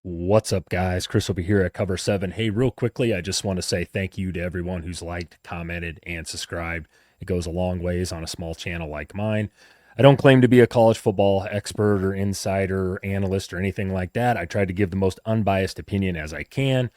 What's up, guys? Chris over here at Cover 7. Hey, real quickly, I just want to say thank you to everyone who's liked, commented, and subscribed. It goes a long ways on a small channel like mine. I don't claim to be a college football expert or insider or analyst or anything like that. I try to give the most unbiased opinion as I can.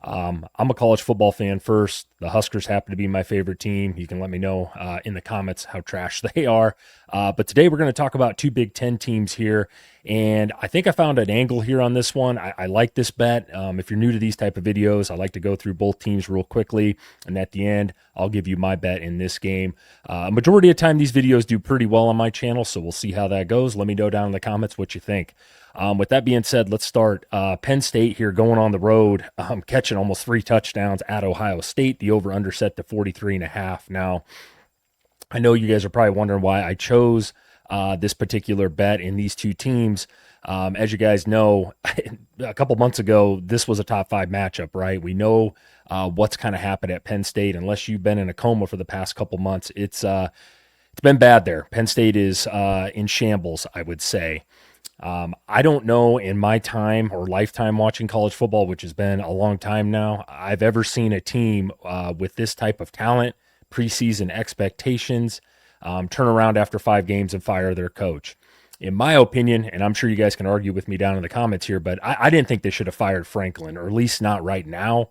I'm a college football fan first. The Huskers happen to be my favorite team. You can let me know in the comments how trash they are. But today we're going to talk about two Big Ten teams here. And I think I found an angle here on this one. I like this bet. If you're new to these type of videos, I like to go through both teams real quickly. And at the end, I'll give you my bet in this game. Majority of the time, these videos do pretty well on my channel. So we'll see how that goes. Let me know down in the comments what you think. With that being said, let's start. Penn State here going on the road, catching almost 3 touchdowns at Ohio State. The over-under set to 43.5. Now, I know you guys are probably wondering why I chose this particular bet in these two teams. As you guys know, a couple months ago, this was a top 5 matchup, right? We know what's kind of happened at Penn State. Unless you've been in a coma for the past couple months, it's been bad there. Penn State is in shambles, I would say. I don't know in my time or lifetime watching college football, which has been a long time now, I've ever seen a team with this type of talent, preseason expectations, turn around after 5 games and fire their coach. In my opinion, and I'm sure you guys can argue with me down in the comments here, but I didn't think they should have fired Franklin, or at least not right now.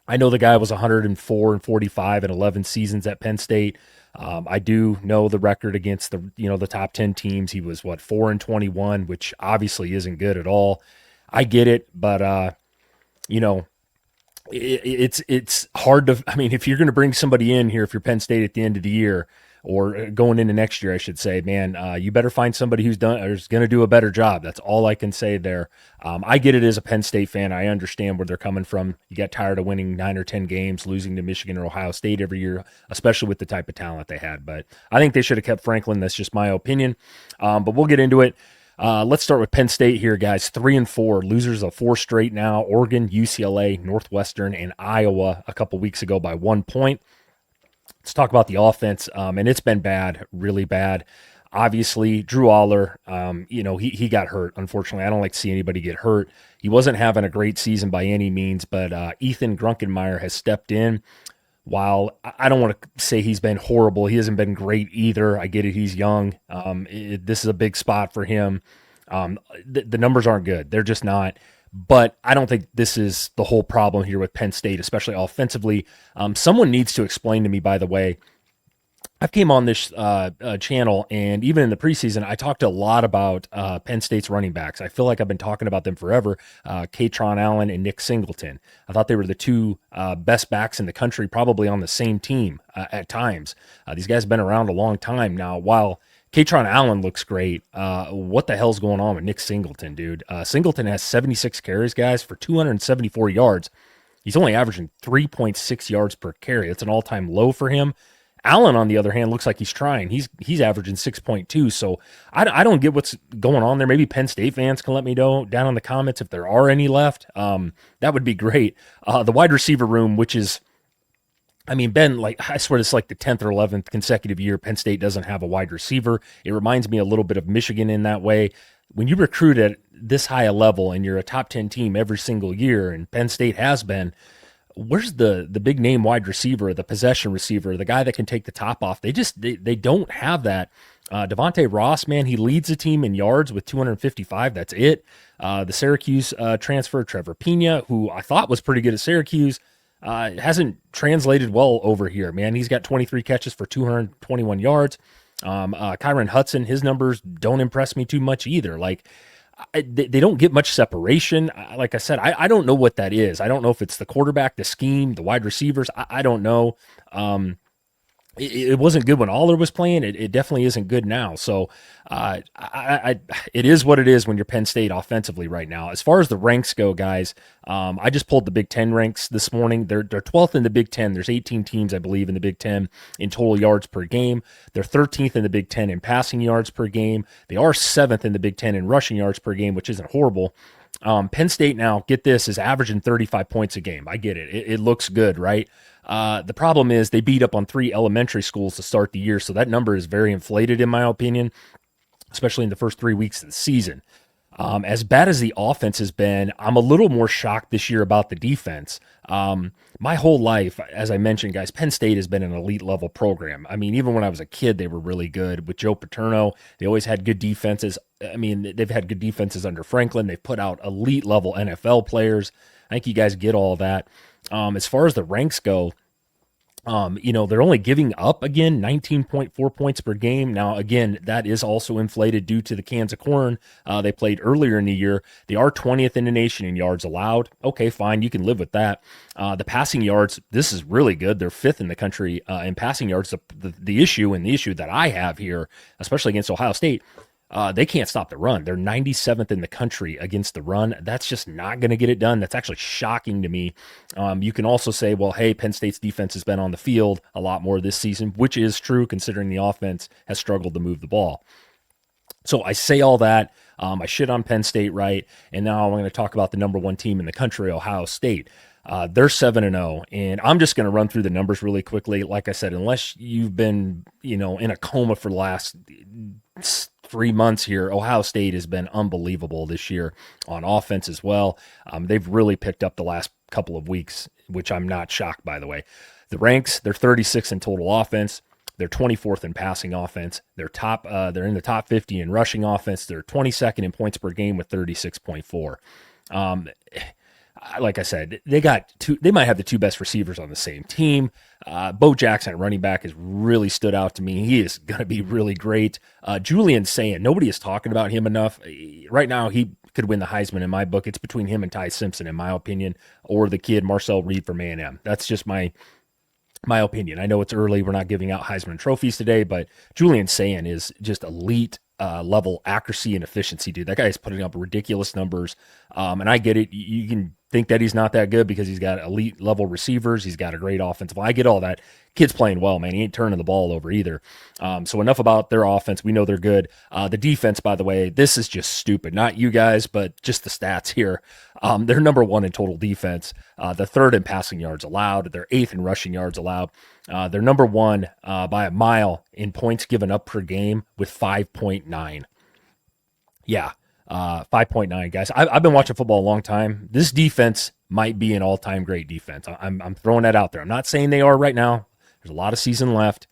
I know the guy was 104 and 45 in 11 seasons at Penn State. I do know the record against the top 10 teams. He was 4 and 21, which obviously isn't good at all. I get it, but it's hard to. I mean, if you're going to bring somebody in here, if you're Penn State at the end of the year or going into next year, I should say, man, you better find somebody who's going to do a better job. That's all I can say there. I get it as a Penn State fan. I understand where they're coming from. You get tired of winning 9 or 10 games, losing to Michigan or Ohio State every year, especially with the type of talent they had. But I think they should have kept Franklin. That's just my opinion. But we'll get into it. Let's start with Penn State here, guys. 3-4, losers of 4 straight now. Oregon, UCLA, Northwestern, and Iowa a couple weeks ago by 1 point. Let's talk about the offense, and it's been bad, really bad. Obviously, Drew Aller, he got hurt. Unfortunately, I don't like to see anybody get hurt. He wasn't having a great season by any means, but Ethan Grunkenmeyer has stepped in. While I don't want to say he's been horrible, he hasn't been great either. I get it, he's young. This is a big spot for him. The numbers aren't good. They're just not. But I don't think this is the whole problem here with Penn State, especially offensively. Someone needs to explain to me, by the way, I've came on this channel, and even in the preseason, I talked a lot about Penn State's running backs. I feel like I've been talking about them forever. Katron Allen and Nick Singleton. I thought they were the two best backs in the country, probably on the same team at times. These guys have been around a long time now. While Katron Allen looks great, what the hell's going on with Nick Singleton, dude? Singleton has 76 carries, guys, for 274 yards. He's only averaging 3.6 yards per carry. That's an all-time low for him. Allen, on the other hand, looks like he's trying. He's averaging 6.2. So I don't get what's going on there. Maybe Penn State fans can let me know down in the comments if there are any left. That would be great. The wide receiver room, which is, I mean, Ben, I swear it's like the 10th or 11th consecutive year Penn State doesn't have a wide receiver. It reminds me a little bit of Michigan in that way. When you recruit at this high a level and you're a top 10 team every single year, and Penn State has been, where's the big name wide receiver, the possession receiver, the guy that can take the top off? They don't have that. Devontae Ross, man, he leads the team in yards with 255. That's it. The Syracuse transfer, Trevor Pena, who I thought was pretty good at Syracuse, hasn't translated well over here, man. He's got 23 catches for 221 yards. Kyron Hudson, his numbers don't impress me too much either. They don't get much separation. Like I said, I don't know what that is. I don't know if it's the quarterback, the scheme, the wide receivers. I don't know. It wasn't good when Aller was playing. It definitely isn't good now. So it is what it is when you're Penn State offensively right now. As far as the ranks go, guys, I just pulled the Big Ten ranks this morning. They're 12th in the Big Ten. There's 18 teams, I believe, in the Big Ten in total yards per game. They're 13th in the Big Ten in passing yards per game. They are 7th in the Big Ten in rushing yards per game, which isn't horrible. Penn State now, get this, is averaging 35 points a game. I get it. It looks good, right? The problem is they beat up on 3 elementary schools to start the year, so that number is very inflated in my opinion, especially in the first 3 weeks of the season. As bad as the offense has been, I'm a little more shocked this year about the defense. My whole life, as I mentioned, guys, Penn State has been an elite level program. I mean, even when I was a kid, they were really good. With Joe Paterno, they always had good defenses. I mean, they've had good defenses under Franklin. They've put out elite level NFL players. I think you guys get all that. As far as the ranks go, they're only giving up again 19.4 points per game. Now, again, that is also inflated due to the cans of corn they played earlier in the year. They are 20th in the nation in yards allowed. Okay, fine. You can live with that. The passing yards, this is really good. They're fifth in the country in passing yards. The issue that I have here, especially against Ohio State, they can't stop the run. They're 97th in the country against the run. That's just not going to get it done. That's actually shocking to me. You can also say, well, hey, Penn State's defense has been on the field a lot more this season, which is true considering the offense has struggled to move the ball. So I say all that. I shit on Penn State, right? And now I'm going to talk about the number one team in the country, Ohio State. They're 7-0, and I'm just going to run through the numbers really quickly. Like I said, unless you've been, in a coma for the last 3 months here, Ohio State has been unbelievable this year on offense as well. They've really picked up the last couple of weeks, which I'm not shocked, by the way. The ranks, they're 36 in total offense. They're 24th in passing offense. They're in the top 50 in rushing offense. They're 22nd in points per game with 36.4. Like I said, they might have the two best receivers on the same team. Bo Jackson at running back has really stood out to me. He is going to be really great. Julian Sayin, nobody is talking about him enough. Right now, he could win the Heisman in my book. It's between him and Ty Simpson, in my opinion, or the kid Marcel Reed from A&M. That's just my opinion. I know it's early. We're not giving out Heisman trophies today, but Julian Sayin is just elite level accuracy and efficiency, dude. That guy is putting up ridiculous numbers. And I get it. You can think that he's not that good because he's got elite level receivers. He's got a great offensive line. I get all that. Kid's playing well, man. He ain't turning the ball over either. So enough about their offense. We know they're good. The defense, by the way, this is just stupid. Not you guys, but just the stats here. They're number one in total defense. They're third in passing yards allowed. They're eighth in rushing yards allowed. They're number one by a mile in points given up per game with 5.9. Yeah, 5.9, guys. I've been watching football a long time. This defense might be an all-time great defense. I'm throwing that out there. I'm not saying they are right now. There's a lot of season left.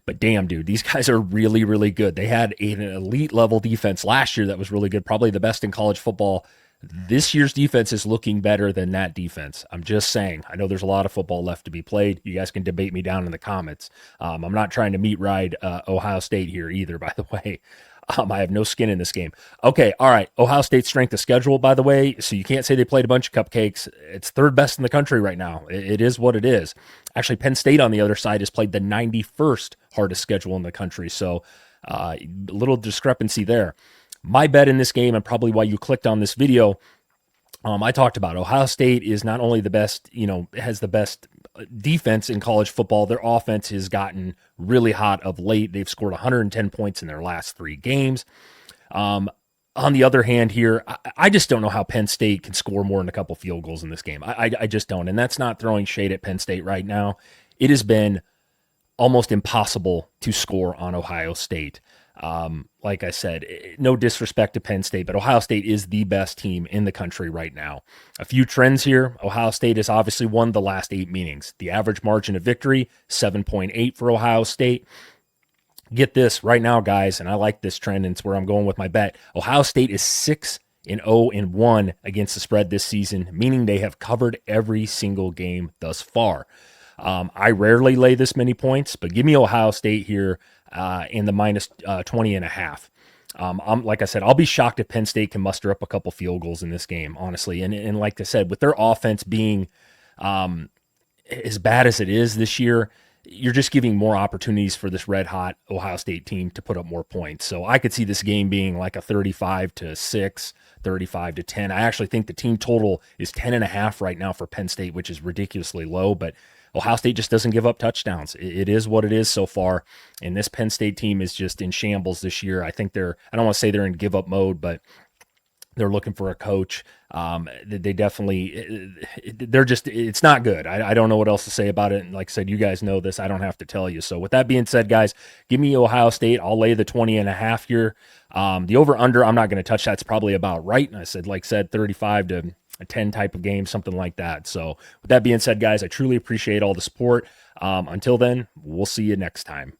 But damn, dude, these guys are really, really good. They had an elite level defense last year that was really good, probably the best in college football. This year's defense is looking better than that defense. I'm just saying. I know there's a lot of football left to be played. You guys can debate me down in the comments. I'm not trying to meat ride Ohio State here either, by the way. I have no skin in this game. Okay, all right. Ohio State's strength of schedule, by the way, so you can't say they played a bunch of cupcakes. It's third best in the country right now. It is what it is. Actually, Penn State on the other side has played the 91st hardest schedule in the country, so a little discrepancy there. My bet in this game, and probably why you clicked on this video, I talked about Ohio State is not only the best, has the best defense in college football. Their offense has gotten really hot of late. They've scored 110 points in their last 3 games. On the other hand here, I just don't know how Penn State can score more than a couple field goals in this game. I just don't. And that's not throwing shade at Penn State right now. It has been almost impossible to score on Ohio State. Like I said, no disrespect to Penn State, but Ohio State is the best team in the country right now. A few trends here. Ohio State has obviously won the last 8 meetings. The average margin of victory, 7.8 for Ohio State. Get this right now, guys, and I like this trend, and it's where I'm going with my bet. Ohio State is 6-0-1 against the spread this season, meaning they have covered every single game thus far. I rarely lay this many points, but give me Ohio State here in the minus 20.5. Like I said, I'll be shocked if Penn State can muster up a couple field goals in this game, honestly. And like I said, with their offense being as bad as it is this year, you're just giving more opportunities for this red-hot Ohio State team to put up more points. So I could see this game being like a 35-6, 35-10. I actually think the team total is 10.5 right now for Penn State, which is ridiculously low, but Ohio State just doesn't give up touchdowns. It is what it is so far, and this Penn State team is just in shambles this year. I think I don't want to say they're in give-up mode, but They're looking for a coach. They definitely, they're just, it's not good. I don't know what else to say about it. And like I said, you guys know this. I don't have to tell you. So with that being said, guys, give me Ohio State. I'll lay the 20.5 here. The over under, I'm not going to touch. That's probably about right. And I said, like I said, 35 to a 10 type of game, something like that. So with that being said, guys, I truly appreciate all the support. Until then, we'll see you next time.